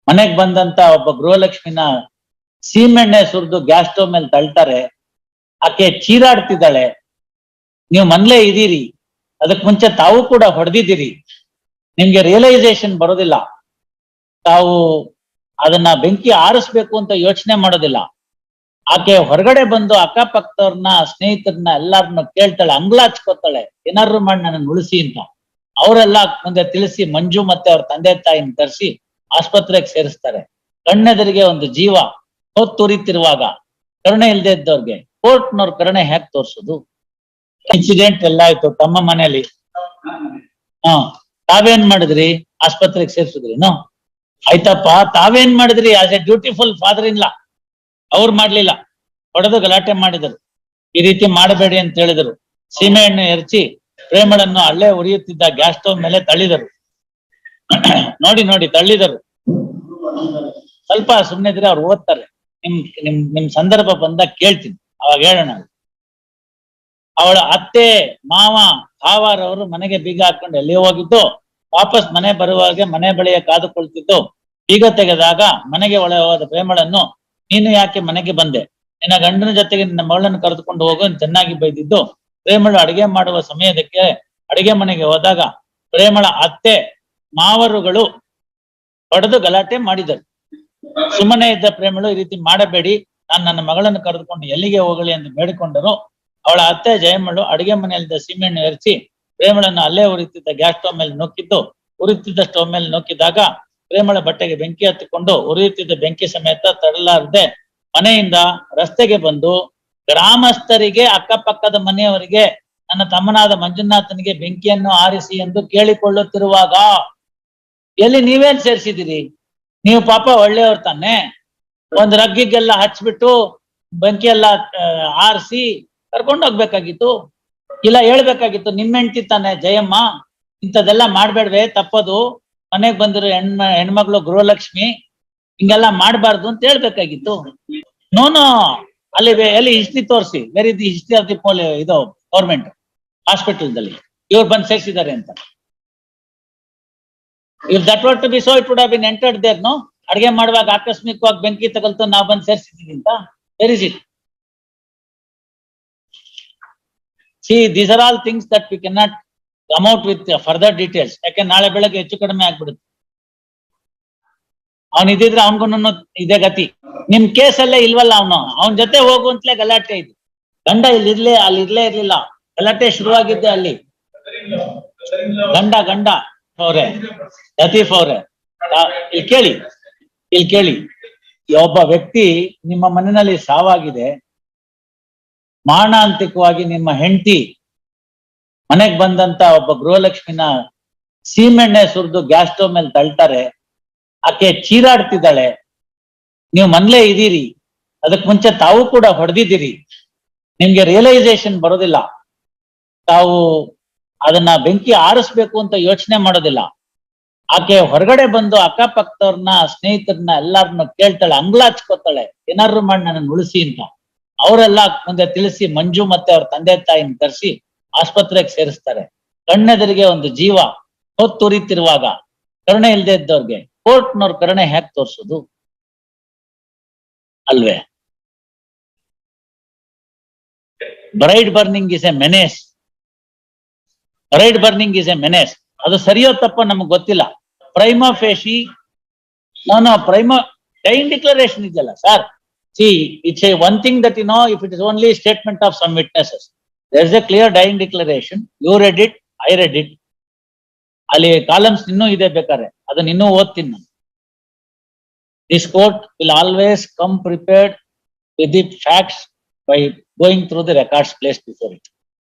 ಮನೆಗ್ ಬಂದಂತ ಒಬ್ಬ ಗೃಹಲಕ್ಷ್ಮಿನ ಸೀಮೆಣ್ಣೆ ಸುರಿದು ಗ್ಯಾಸ್ ಸ್ಟವ್ ಮೇಲೆ ತಳ್ತಾರೆ. ಆಕೆ ಚೀರಾಡ್ತಿದ್ದಾಳೆ. ನೀವು ಮನ್ಲೇ ಇದೀರಿ, ಅದಕ್ ಮುಂಚೆ ತಾವು ಕೂಡ ಹೊಡೆದಿದ್ದೀರಿ, ನಿಮ್ಗೆ ರಿಯಲೈಸೇಷನ್ ಬರೋದಿಲ್ಲ, ತಾವು ಅದನ್ನ ಬೆಂಕಿ ಆರಿಸ್ಬೇಕು ಅಂತ ಯೋಚನೆ ಮಾಡೋದಿಲ್ಲ. ಆಕೆ ಹೊರಗಡೆ ಬಂದು ಅಕ್ಕಪಕ್ಕದವ್ರನ್ನ, ಸ್ನೇಹಿತರನ್ನ ಎಲ್ಲಾರನ್ನ ಕೇಳ್ತಾಳೆ, ಅಂಗ್ಲಾಚ್ಕೋತಾಳೆ, ಏನಾದ್ರು ಮಾಡಿ ನನ್ನ ಉಳಿಸಿ ಅಂತ. ಅವರೆಲ್ಲ ಮುಂದೆ ತಿಳಿಸಿ ಮಂಜು ಮತ್ತೆ ಅವ್ರ ತಂದೆ ತಾಯಿನ ಕರೆಸಿ ಆಸ್ಪತ್ರೆಗೆ ಸೇರಿಸ್ತಾರೆ. ಕಣ್ಣೆದರಿಗೆ ಒಂದು ಜೀವ ಹೊತ್ತುರಿತಿರುವಾಗ ಕರುಣೆ ಇಲ್ದೇ ಇದ್ದವ್ರಿಗೆ ಕೋರ್ಟ್ನವ್ರ ಕರುಣೆ ಹ್ಯಾಕ್ ತೋರ್ಸೋದು? ಇನ್ಸಿಡೆಂಟ್ ಎಲ್ಲ ಆಯ್ತು ತಮ್ಮ ಮನೇಲಿ. ತಾವೇನ್ ಮಾಡಿದ್ರಿ? ಆಸ್ಪತ್ರೆಗೆ ಸೇರ್ಸಿದ್ರಿನೋ? ಆಯ್ತಪ್ಪ, ತಾವೇನ್ ಮಾಡಿದ್ರಿ? As a beautiful father in law. ಅವ್ರು ಮಾಡ್ಲಿಲ್ಲ, ಹೊಡೆದು ಗಲಾಟೆ ಮಾಡಿದರು. ಈ ರೀತಿ ಮಾಡಬೇಡಿ ಅಂತ ಹೇಳಿದರು. ಸೀಮೆ ಎಣ್ಣೆ ಎರಚಿ ಪ್ರೇಮಳನ್ನು ಅಲ್ಲೇ ಉರಿಯುತ್ತಿದ್ದ ಗ್ಯಾಸ್ ಸ್ಟವ್ ಮೇಲೆ ತಳ್ಳಿದರು. ನೋಡಿ ತಳ್ಳಿದರು. ಸ್ವಲ್ಪ ಸುಮ್ಮನೆ ಇದ್ರೆ ಅವ್ರು ಓದ್ತಾರೆ. ನಿಮ್ ಸಂದರ್ಭ ಬಂದಾಗ ಕೇಳ್ತೀನಿ, ಅವಾಗ ಹೇಳೋಣ. ಅವಳ ಅತ್ತೆ, ಮಾವ, ಭಾವಾರವರು ಮನೆಗೆ ಬೀಗ ಹಾಕೊಂಡು ಎಲ್ಲಿಯೋ ಹೋಗಿದ್ದು, ವಾಪಸ್ ಮನೆ ಬರುವಾಗ ಮನೆ ಬಳಿಯ ಕಾದುಕೊಳ್ತಿದ್ದು. ಬೀಗ ತೆಗೆದಾಗ ಮನೆಗೆ ಒಳಗೆ ಹೋದ ಪ್ರೇಮಳನ್ನು, ನೀನು ಯಾಕೆ ಮನೆಗೆ ಬಂದೆ? ನಿನ್ನ ಗಂಡನ ಜೊತೆಗೆ ನಿನ್ನ ಮಗಳನ್ನು ಕರೆದುಕೊಂಡು ಹೋಗು ಚೆನ್ನಾಗಿ ಬೈದಿದ್ದು. ಪ್ರೇಮಳು ಅಡಿಗೆ ಮಾಡುವ ಸಮಯದಕ್ಕೆ ಅಡಿಗೆ ಮನೆಗೆ ಹೋದಾಗ ಪ್ರೇಮಳ ಅತ್ತೆ ಮಾವರುಗಳು ಹೊಡೆದು ಗಲಾಟೆ ಮಾಡಿದರು. ಸುಮ್ಮನೆ ಇದ್ದ ಪ್ರೇಮಳು, ಈ ರೀತಿ ಮಾಡಬೇಡಿ, ನಾನು ನನ್ನ ಮಗಳನ್ನು ಕರೆದುಕೊಂಡು ಎಲ್ಲಿಗೆ ಹೋಗಲಿ ಎಂದು ಬೇಡಿಕೊಂಡರು. ಅವಳ ಅತ್ತೆ ಜಯಮ್ಮಳು ಅಡಿಗೆ ಮನೆಯಲ್ಲಿದ್ದ ಸೀಮೆಣ್ಣೆ ಎರಚಿ ಪ್ರೇಮಳನ್ನು ಅಲ್ಲೇ ಉರಿಯುತ್ತಿದ್ದ ಗ್ಯಾಸ್ ಸ್ಟವ್ ಮೇಲೆ ನೂಕಿದ್ದು. ಉರಿಯುತ್ತಿದ್ದ ಸ್ಟವ್ ಮೇಲೆ ನೂಕಿದಾಗ ಪ್ರೇಮಳ ಬಟ್ಟೆಗೆ ಬೆಂಕಿ ಹತ್ತಿಕೊಂಡು ಉರಿಯುತ್ತಿದ್ದ ಬೆಂಕಿ ಸಮೇತ ತಡಲಾರದೆ ಮನೆಯಿಂದ ರಸ್ತೆಗೆ ಬಂದು ಗ್ರಾಮಸ್ಥರಿಗೆ, ಅಕ್ಕಪಕ್ಕದ ಮನೆಯವರಿಗೆ, ನನ್ನ ತಮ್ಮನಾದ ಮಂಜುನಾಥನಿಗೆ ಬೆಂಕಿಯನ್ನು ಆರಿಸಿ ಎಂದು ಕೇಳಿಕೊಳ್ಳುತ್ತಿರುವಾಗ, ಎಲ್ಲಿ ನೀವೇನ್ ಸೇರಿಸಿದಿರಿ? ನೀವು ಪಾಪ ಒಳ್ಳೆಯವ್ರು ತಾನೆ, ಒಂದ್ ರಗ್ಗಿಗೆಲ್ಲ ಹಚ್ಬಿಟ್ಟು ಬೆಂಕಿ ಎಲ್ಲ ಆರಿಸಿ ಕರ್ಕೊಂಡು ಹೋಗ್ಬೇಕಾಗಿತ್ತು, ಇಲ್ಲ ಹೇಳ್ಬೇಕಾಗಿತ್ತು. ನಿಮ್ಮ ಹೆಂಡ್ತಿ ತಾನೆ ಜಯಮ್ಮ, ಇಂಥದೆಲ್ಲ ಮಾಡ್ಬೇಡ್ವೆ, ತಪ್ಪದು, ಮನೆಗ್ ಬಂದಿರೋ ಹೆಣ್ಮಗಳು ಗೃಹಲಕ್ಷ್ಮಿ, ಹಿಂಗೆಲ್ಲ ಮಾಡ್ಬಾರ್ದು ಅಂತ ಹೇಳ್ಬೇಕಾಗಿತ್ತು. ನೋನು ಅಲ್ಲಿ ಎಲ್ಲಿ ಹಿಸ್ಟ್ರಿ ತೋರಿಸಿ, very the history of the ಇದು ಗೌರ್ಮೆಂಟ್ ಹಾಸ್ಪಿಟಲ್ದಲ್ಲಿ ಇವ್ರು ಬಂದು ಸೇರಿಸಿದ್ದಾರೆ ಅಂತ. If that what to be so, it would have been entered there. No, ಅಡಿಗೆ ಮಾಡುವಾಗ ಆಕಸ್ಮಿಕವಾಗಿ ಬೆಂಕಿ ತಗಲ್ತು, ನಾವು ಬಂದು ಸೇರಿಸಿದೀವಿ ಅಂತ. Where is it? See, these are all things that we cannot come out with further details. ಯಾಕೆ ನಾಳೆ ಬೆಳಗ್ಗೆ ಹೆಚ್ಚು ಕಡಿಮೆ ಆಗ್ಬಿಡುತ್ತೆ. ಅವನ್ ಇದ್ದಿದ್ರೆ ಅವನ್ಗೂ ಇದೇ ಗತಿ. ನಿಮ್ ಕೇಸಲ್ಲೇ ಇಲ್ವಲ್ಲ, ಅವನ ಜೊತೆ ಹೋಗುವಂತಲೇ ಗಲಾಟೆ ಇದೆ. ಗಂಡ ಅಲ್ಲಿ ಇರ್ಲೇ ಇರ್ಲಿಲ್ಲ, ಗಲಾಟೆ ಶುರುವಾಗಿದ್ದೆ ಅಲ್ಲಿ. ಗಂಡ ಅವ್ರೆ, ಲತೀಫ್ ಅವ್ರೆ, ಇಲ್ಲಿ ಕೇಳಿ, ಒಬ್ಬ ವ್ಯಕ್ತಿ ನಿಮ್ಮ ಮನೆಯಲ್ಲಿ ಸಾವಾಗಿದೆ, ಮಾರಣಾಂತಿಕವಾಗಿ ನಿಮ್ಮ ಹೆಂಡತಿ ಮನೆಗ್ ಬಂದಂತ ಒಬ್ಬ ಗೃಹಲಕ್ಷ್ಮಿನ ಸೀಮೆಣ್ಣೆ ಸುರಿದು ಗ್ಯಾಸ್ ಸ್ಟವ್ ಮೇಲೆ ತಳ್ತಾರೆ. ಆಕೆ ಚೀರಾಡ್ತಿದ್ದಾಳೆ. ನೀವು ಮನ್ಲೇ ಇದೀರಿ, ಅದಕ್ ಮುಂಚೆ ತಾವು ಕೂಡ ಹೊಡೆದಿದ್ದೀರಿ, ನಿಮ್ಗೆ ರಿಯಲೈಸೇಷನ್ ಬರೋದಿಲ್ಲ, ತಾವು ಅದನ್ನ ಬೆಂಕಿ ಆರಿಸ್ಬೇಕು ಅಂತ ಯೋಚನೆ ಮಾಡೋದಿಲ್ಲ. ಆಕೆ ಹೊರಗಡೆ ಬಂದು ಅಕ್ಕಪಕ್ಕದವ್ರನ್ನ, ಸ್ನೇಹಿತರನ್ನ ಎಲ್ಲಾರನ್ನ ಕೇಳ್ತಾಳೆ, ಅಂಗ್ಲಾಚ್ಕೋತಾಳೆ, ಏನಾದ್ರು ಮಾಡಿ ನನ್ನ ಉಳಿಸಿ ಅಂತ. ಅವರೆಲ್ಲ ಮುಂದೆ ತಿಳಿಸಿ ಮಂಜು ಮತ್ತೆ ಅವ್ರ ತಂದೆ ತಾಯಿನ ಕರೆಸಿ ಆಸ್ಪತ್ರೆಗೆ ಸೇರಿಸ್ತಾರೆ. ಕಣ್ಣೆದರಿಗೆ ಒಂದು ಜೀವ ಹೊತ್ತುರಿತಿರುವಾಗ ಕರುಣೆ ಇಲ್ದೇ ಇದ್ದವ್ರಿಗೆ ಕೋರ್ಟ್ನವ್ರ ಕರುಣೆ ಹ್ಯಾಕ್ ತೋರ್ಸೋದು? ಅಲ್ವೇ? Bride burning is A menace. ಅದು ಸರಿಯೋ ತಪ್ಪೋ ನಮಗ್ ಗೊತ್ತಿಲ್ಲ. ಪ್ರೈಮಾ ಫೇಶಿ ಡೈಯಿಂಗ್ ಡಿಕ್ಲರೇಷನ್ ಇದೆಯಲ್ಲ sir. See, it's a one thing that if it is only a statement of some witnesses, there is a clear dying declaration. You read it, I read it. ಅಲ್ಲಿ columns ಇನ್ನೂ ಇದೆ, ಬೇಕಾದ್ರೆ ಅದನ್ನ ಇನ್ನೂ ಓದ್ತೀನಿ ನಾನು. This court will always come prepared with the facts by going through the records placed before it.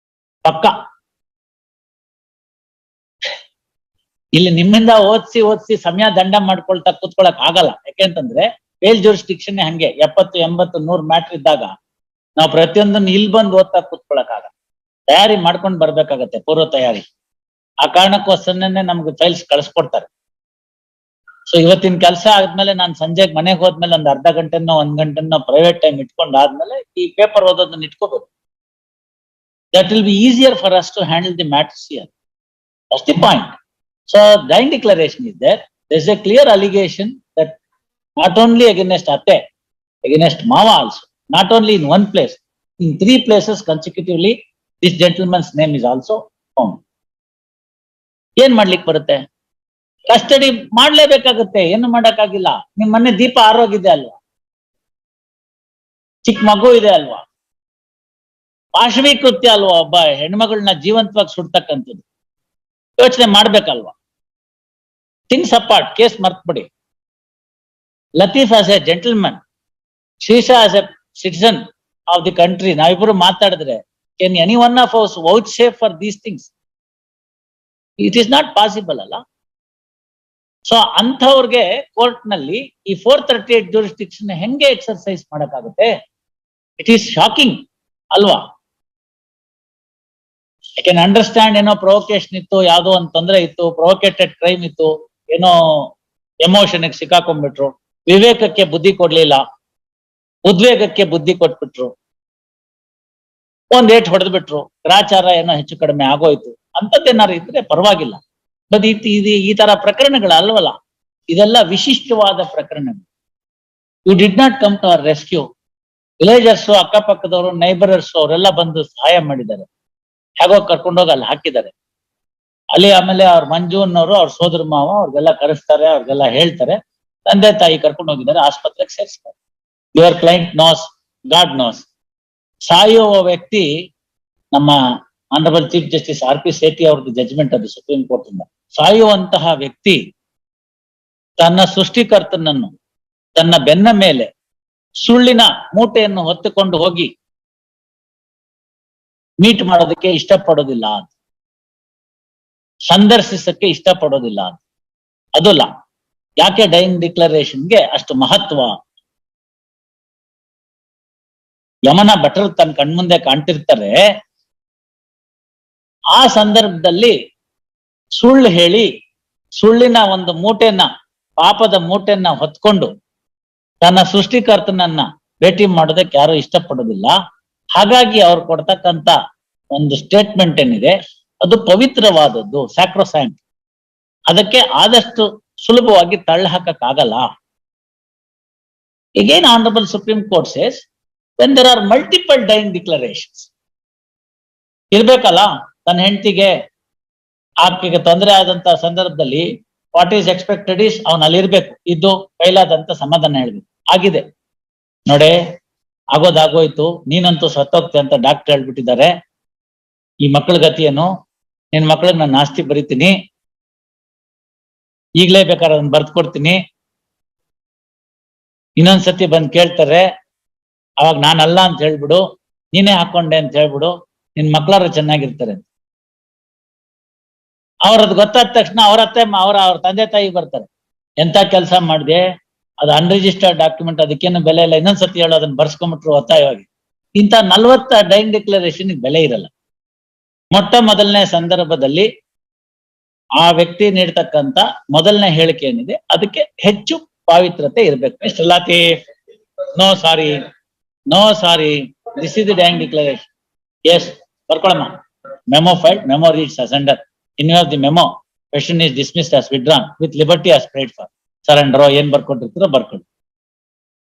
ಪಕ್ಕ ಇಲ್ಲಿ ನಿಮ್ಮಿಂದ ಓದಿಸಿ ಸಮಯ ದಂಡ ಮಾಡ್ಕೊಳ್ತಾ ಕೂತ್ಕೊಳಕ್ ಆಗಲ್ಲ. ಯಾಕೆಂತಂದ್ರೆ ಬೇಲ್ ಜೂರಿಸ್ಡಿಕ್ಷನ್ ಹಂಗೆ 70, 80, 100 ಮ್ಯಾಟ್ರ್ ಇದ್ದಾಗ ನಾವು ಪ್ರತಿಯೊಂದನ್ನು ಇಲ್ಲಿ ಬಂದು ಓದ್ತಾ ಕೂತ್ಕೊಳಕ್ ಆಗಲ್ಲ. ತಯಾರಿ ಮಾಡ್ಕೊಂಡು ಬರ್ಬೇಕಾಗತ್ತೆ, ಪೂರ್ವ ತಯಾರಿ. ಆ ಕಾರಣಕ್ಕೋಸ್ಕರನೇ ನಮ್ಗೆ ಫೈಲ್ಸ್ ಕಳ್ಸ್ಕೊಡ್ತಾರೆ. ಸೊ ಇವತ್ತಿನ ಕೆಲಸ ಆದ್ಮೇಲೆ ನಾನು ಸಂಜೆಗೆ ಮನೆಗೆ ಹೋದ್ಮೇಲೆ ಒಂದು ಅರ್ಧ ಗಂಟೆನೋ 1 ಗಂಟೆನೋ ಪ್ರೈವೇಟ್ ಟೈಮ್ ಇಟ್ಕೊಂಡಾದ್ಮೇಲೆ ಈ ಪೇಪರ್ ಓದೋದನ್ನ ಇಟ್ಕೋಬೇಕು. That will be easier for us to handle the matters here. That's the point. So dying declaration is there. There is a clear allegation that Not only against Atte, against Mava also. Not only in one place, in 3 places consecutively, this gentleman's name is also found. ಏನ್ ಮಾಡ್ಲಿಕ್ಕೆ ಬರುತ್ತೆ? Custody ಮಾಡ್ಲೇಬೇಕಾಗುತ್ತೆ, ಏನು ಮಾಡಕ್ಕಾಗಿಲ್ಲ. ನಿಮ್ ಮನೆ ದೀಪ ಆರೋಗಿದೆ ಅಲ್ವಾ, ಚಿಕ್ಕ ಮಗು ಇದೆ ಅಲ್ವಾ, ಪಾಶವಿ ಕೃತ್ಯ ಅಲ್ವಾ, ಒಬ್ಬ ಹೆಣ್ಮಗಳನ್ನ ಜೀವಂತವಾಗಿ ಸುಡ್ತಕ್ಕಂಥದ್ದು. ಯೋಚನೆ ಮಾಡ್ಬೇಕಲ್ವಾ? ಥಿಂಗ್ಸ್ ಅಪಾರ್ಟ್, ಕೇಸ್ ಮರ್ತ್ಬಿಡಿ. Latif as a gentleman, Shisha as a citizen of the country, ನಾವಿಬ್ರು ಮಾತಾಡಿದ್ರೆ can any one of us vouchsafe for these things? It is not possible ಅಲ್ಲ. ಸೊ ಅಂಥವ್ರಿಗೆ ಕೋರ್ಟ್ ನಲ್ಲಿ ಈ 438 jurisdiction ಹೆಂಗೆ ಎಕ್ಸರ್ಸೈಸ್ ಮಾಡಕ್ಕಾಗುತ್ತೆ? ಇಟ್ ಈಸ್ ಶಾಕಿಂಗ್ ಅಲ್ವಾ? I can understand, ಏನೋ provocation ಇತ್ತು, ಯಾವುದೋ ಒಂದು ತೊಂದರೆ ಇತ್ತು, ಪ್ರೊವೊಕೇಟೆಡ್ ಕ್ರೈಮ್ ಇತ್ತು, ಏನೋ ಎಮೋಷನ್ ಸಿಕ್ಕಾಕೊಂಡ್ಬಿಟ್ರು, ವಿವೇಕಕ್ಕೆ ಬುದ್ಧಿ ಕೊಡ್ಲಿಲ್ಲ, ಉದ್ವೇಗಕ್ಕೆ ಬುದ್ಧಿ ಕೊಟ್ಬಿಟ್ರು, ಒಂದ್ ಏಟ್ ಹೊಡೆದು ಬಿಟ್ರು, ಗ್ರಾಚಾರ ಏನೋ ಹೆಚ್ಚು ಕಡಿಮೆ ಆಗೋಯ್ತು, ಅಂತದ್ದೇನಾರು ಇದ್ರೆ ಪರವಾಗಿಲ್ಲ. ಬಟ್ ಈ ತರ ಪ್ರಕರಣಗಳು ಅಲ್ವಲ್ಲ, ಇದೆಲ್ಲ ವಿಶಿಷ್ಟವಾದ ಪ್ರಕರಣಗಳು. You did not come to our rescue. Villagers, ಅಕ್ಕಪಕ್ಕದವರು, ನೈಬರರ್ಸ್ ಅವರೆಲ್ಲ ಬಂದು ಸಹಾಯ ಮಾಡಿದ್ದಾರೆ. ಹೇಗೋ ಕರ್ಕೊಂಡೋಗಿ ಅಲ್ಲಿ ಹಾಕಿದ್ದಾರೆ. ಅಲ್ಲಿ ಆಮೇಲೆ ಅವ್ರ ಮಂಜು ಅನ್ನೋರು, ಅವ್ರ ಸೋದರ ಮಾವ, ಅವ್ರಿಗೆಲ್ಲ ಕರೆಸ್ತಾರೆ, ಅವ್ರಿಗೆಲ್ಲ ಹೇಳ್ತಾರೆ, ತಂದೆ ತಾಯಿ ಕರ್ಕೊಂಡು ಹೋಗಿದ್ದಾರೆ, ಆಸ್ಪತ್ರೆಗೆ ಸೇರಿಸ್ತಾರೆ. Your client knows, God knows. ಸಾಯುವ ವ್ಯಕ್ತಿ, ನಮ್ಮ honourable chief justice R P Sethi ಅವ್ರದ್ದು ಜಜ್ಮೆಂಟ್ ಅದು ಸುಪ್ರೀಂ ಕೋರ್ಟ್ ಇಂದ, ಸಾಯುವಂತಹ ವ್ಯಕ್ತಿ ತನ್ನ ಸೃಷ್ಟಿಕರ್ತನನ್ನು ತನ್ನ ಬೆನ್ನ ಮೇಲೆ ಸುಳ್ಳಿನ ಮೂಟೆಯನ್ನು ಹೊತ್ತುಕೊಂಡು ಹೋಗಿ ಮೀಟ್ ಮಾಡೋದಕ್ಕೆ ಇಷ್ಟಪಡೋದಿಲ್ಲ ಅಂತ, ಸಂದರ್ಶಿಸಕ್ಕೆ ಇಷ್ಟಪಡೋದಿಲ್ಲ ಅಂತ. ಅದಲ್ಲ, ಯಾಕೆ ಡೈಯಿಂಗ್ ಡಿಕ್ಲರೇಷನ್ಗೆ ಅಷ್ಟು ಮಹತ್ವ? ಯಮನ ಭಟರು ತನ್ನ ಕಣ್ಮುಂದೆ ಕಾಣ್ತಿರ್ತಾರೆ, ಆ ಸಂದರ್ಭದಲ್ಲಿ ಸುಳ್ಳು ಹೇಳಿ, ಸುಳ್ಳಿನ ಒಂದು ಮೂಟೆನ, ಪಾಪದ ಮೂಟೆಯನ್ನ ಹೊತ್ಕೊಂಡು ತನ್ನ ಸೃಷ್ಟಿಕರ್ತನನ್ನ ಭೇಟಿ ಮಾಡೋದಕ್ಕೆ ಯಾರು ಇಷ್ಟಪಡೋದಿಲ್ಲ. ಹಾಗಾಗಿ ಅವ್ರು ಕೊಡ್ತಕ್ಕಂತ ಒಂದು ಸ್ಟೇಟ್ಮೆಂಟ್ ಏನಿದೆ ಅದು ಪವಿತ್ರವಾದದ್ದು, ಸ್ಯಾಕ್ರೋಸ್ಯಾಂಟ್. ಅದಕ್ಕೆ ಆದಷ್ಟು ಸುಲಭವಾಗಿ ತಳ್ಳ ಹಾಕಕ್ಕಾಗಲ್ಲ. Again, Honorable Supreme Court says, when there are multiple dying declarations, ಇರ್ಬೇಕಲ್ಲ, ತನ್ನ ಹೆಂಡತಿಗೆ ಆಕೆಗೆ ತೊಂದರೆ ಆದಂತ ಸಂದರ್ಭದಲ್ಲಿ ವಾಟ್ ಈಸ್ ಎಕ್ಸ್ಪೆಕ್ಟೆಡ್ ಇಸ್ ಅವನ್ ಅಲ್ಲಿರ್ಬೇಕು, ಇದ್ದು ಕೈಲಾದಂತ ಸಮಾಧಾನ ಹೇಳ್ಬೇಕು. ಆಗಿದೆ ನೋಡೆ, ಆಗೋದಾಗೋಯ್ತು, ನೀನಂತೂ ಸತ್ತೋಗ್ತೆ ಅಂತ ಡಾಕ್ಟರ್ ಹೇಳ್ಬಿಟ್ಟಿದ್ದಾರೆ. ಈ ಮಕ್ಕಳ ಗತಿ ಏನು? ನಿನ್ ಮಕ್ಕಳಿಗೆ ನಾನು ಆಸ್ತಿ ಬರೀತೀನಿ, ಈಗ್ಲೇ ಬೇಕಾದ್ರೆ ಅದನ್ನ ಬರ್ದ್ ಕೊಡ್ತೀನಿ, ಇನ್ನೊಂದ್ಸತಿ ಬಂದ್ ಕೇಳ್ತಾರೆ, ಅವಾಗ ನಾನಲ್ಲ ಅಂತ ಹೇಳ್ಬಿಡು, ನೀನೇ ಹಾಕೊಂಡೆ ಅಂತ ಹೇಳ್ಬಿಡು, ನಿನ್ ಮಕ್ಕಳಾರ ಚೆನ್ನಾಗಿರ್ತಾರೆ. ಅವ್ರದ್ ಗೊತ್ತಾದ ತಕ್ಷಣ ಅವ್ರ ತಂದೆ ತಾಯಿ ಬರ್ತಾರೆ, ಎಂತ ಕೆಲಸ ಮಾಡಿದೆ, ಅದು ಅನ್ರಿಜಿಸ್ಟರ್ಡ್ ಡಾಕ್ಯುಮೆಂಟ್, ಅದಕ್ಕೇನು ಬೆಲೆ ಇಲ್ಲ, ಇನ್ನೊಂದ್ಸತಿ ಹೇಳೋ, ಅದನ್ನ ಬರ್ಸ್ಕೊಂಡ್ಬಿಟ್ರು ಒತ್ತಾಯವಾಗಿ. ಇಂಥ 40 ಡೈಯಿಂಗ್ ಡಿಕ್ಲರೇಷನ್ ಬೆಲೆ ಇರಲ್ಲ. ಮೊಟ್ಟ ಮೊದಲನೇ ಸಂದರ್ಭದಲ್ಲಿ ಆ ವ್ಯಕ್ತಿ ನೀಡ್ತಕ್ಕಂತ ಮೊದಲನೇ ಹೇಳಿಕೆ ಏನಿದೆ ಅದಕ್ಕೆ ಹೆಚ್ಚು ಪಾವಿತ್ರತೆ ಇರ್ಬೇಕು. Mister Latif, no sorry, this is the dying declaration. Yes, ಬರ್ಕೊಳಮ್ಮ. Memo filed, memo reads as under. In view of the memo, question is dismissed as withdrawn with liberty as prayed for. Surrender ಏನ್ ಬರ್ಕೊಟ್ಟಿರ್ತೀರೋ ಬರ್ಕೊಳ್ಳಿ.